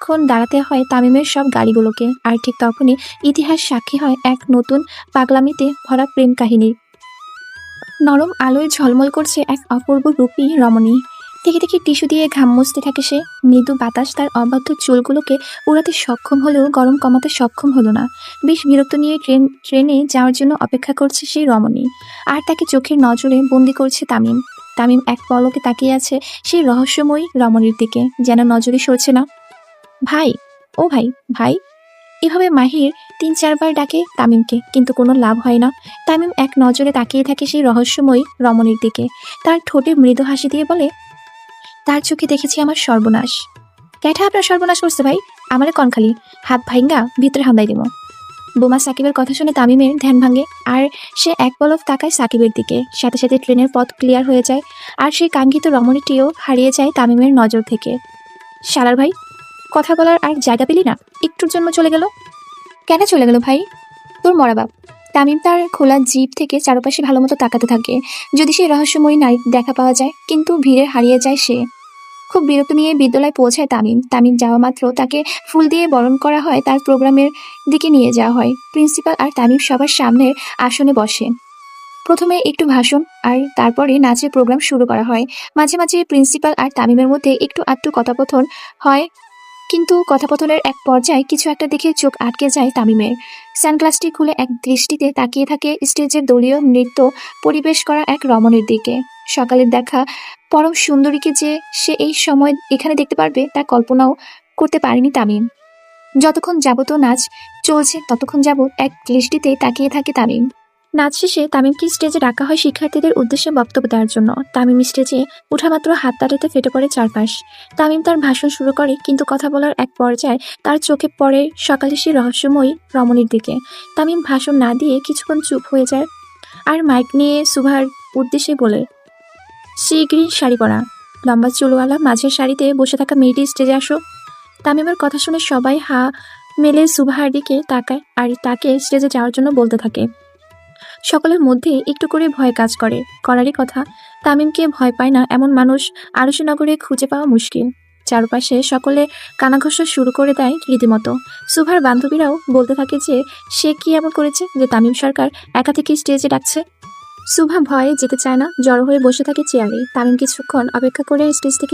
কিছুক্ষণ দাঁড়াতে হয় তামিমের সব গাড়িগুলোকে। আর ঠিক তখনই ইতিহাস সাক্ষী হয় এক নতুন পাগলামিতে ভরা প্রেম কাহিনী। নরম আলোয় ঝলমল করছে এক অপূর্ব রূপী রমণী। থেকে থেকে টিস্যু দিয়ে ঘাম মুছতে থাকে সে। মৃদু বাতাস তার অবাধ্য চুলগুলোকে উড়াতে সক্ষম হলেও গরম কমাতে সক্ষম হলো না। বেশ বিরক্ত নিয়ে ট্রেনে যাওয়ার জন্য অপেক্ষা করছে সেই রমণী। আর তাকে চোখের নজরে বন্দি করছে তামিম। তামিম এক পলকে তাকিয়ে আছে সেই রহস্যময়ী রমণীর দিকে, যেন নজরে সরছে না। ভাই, ও ভাই, ভাই। এভাবে মাহির ৩-৪ বার ডাকে তামিমকে, কিন্তু কোনো লাভ হয় না। তামিম এক নজরে তাকিয়ে থাকে সেই রহস্যময়ী রমণীর দিকে। তার ঠোঁটে মৃদু হাসি দিয়ে বলে, তার চোখে দেখেছি আমার সর্বনাশ। ক্যাঠা আপনার সর্বনাশ করছে ভাই? আমারে কনখালি হাত ভাইঙ্গা ভিতরে হামলাই দিব। বোমা সাকিবের কথা শুনে তামিমের ধ্যান ভাঙে। আর সে এক পলক তাকায় সাকিবের দিকে। সাথে সাথে ট্রেনের পথ ক্লিয়ার হয়ে যায়। আর সেই কাঙ্ক্ষিত রমণীটিও হারিয়ে যায় তামিমের নজর থেকে। শালার ভাই, কথা বলার আর জায়গা পেলি না? একটুর জন্য চলে গেল। কেন চলে গেল ভাই? তোর মরা বাপ। তামিম তার খোলা জিপ থেকে চারপাশে ভালো মতো তাকাতে থাকে, যদি সেই রহস্যময়ী নারী দেখা পাওয়া যায়। কিন্তু ভিড়ে হারিয়ে যায় সে। খুব বিরক্ত নিয়ে বিদ্যালয়ে পৌঁছায় তামিম। তামিম যাওয়া মাত্র তাকে ফুল দিয়ে বরণ করা হয়, তার প্রোগ্রামের দিকে নিয়ে যাওয়া হয়। প্রিন্সিপাল আর তামিম সবার সামনের আসনে বসে। প্রথমে একটু ভাষণ আর তারপরে নাচের প্রোগ্রাম শুরু করা হয়। মাঝে মাঝে প্রিন্সিপাল আর তামিমের মধ্যে একটু আধটু কথাকথন হয়, কিন্তু কথাকথনের এক পর্যায়ে কিছু একটা দেখে চোখ আটকে যায় তামিমের। সানগ্লাসটি খুলে এক দৃষ্টিতে তাকিয়ে থাকে স্টেজের দলীয় নৃত্য পরিবেশ করা এক রমণীর দিকে। সকালের দেখা পরম সুন্দরীকে যে সে এই সময় এখানে দেখতে পারবে তা কল্পনাও করতে পারেনি তামিম। যতক্ষণ যাবত নাচ চলছে ততক্ষণ যাবত এক দৃষ্টিতে তাকিয়ে থাকে তামিম। নাচ শেষে তামিমকে স্টেজে ডাকা হয় শিক্ষার্থীদের উদ্দেশ্যে বক্তব্য দেওয়ার জন্য। তামিম স্টেজে উঠা মাত্র হাত তাড়াতে ফেটে পড়ে চারপাশ। তামিম তার ভাষণ শুরু করে, কিন্তু কথা বলার এক পর্যায়ে তার চোখে পড়ে সকালে সেই রহস্যময়ী রমণীর দিকে। তামিম ভাষণ না দিয়ে কিছুক্ষণ চুপ হয়ে যায় আর মাইক নিয়ে সুভার উদ্দেশ্যে বলে, সি গ্রিন শাড়ি পরা, লম্বা চুলওয়ালা মাঝের শাড়িতে বসে থাকা মেয়েটি স্টেজে আসো। তামিমের কথা শুনে সবাই হা মেলে সুভার দিকে তাকায় আর তাকে স্টেজে যাওয়ার জন্য বলতে থাকে। সকলের মধ্যে একটু করে ভয় কাজ করে। করারই কথা, তামিমকে ভয় পায় না এমন মানুষ আরশনগরে খুঁজে পাওয়া মুশকিল। চারপাশে সকলে কানাঘষা শুরু করে দেয় রীতিমতো। সুভার বান্ধবীরাও বলতে থাকে যে সে কি এমন করেছে যে তামিম সরকার একা থেকে স্টেজে ডাকছে। সুভা ভয়ে যেতে চায় না, জড়ো হয়ে বসে থাকে চেয়ারে। তামিম কিছুক্ষণ অপেক্ষা করে স্টেজ থেকে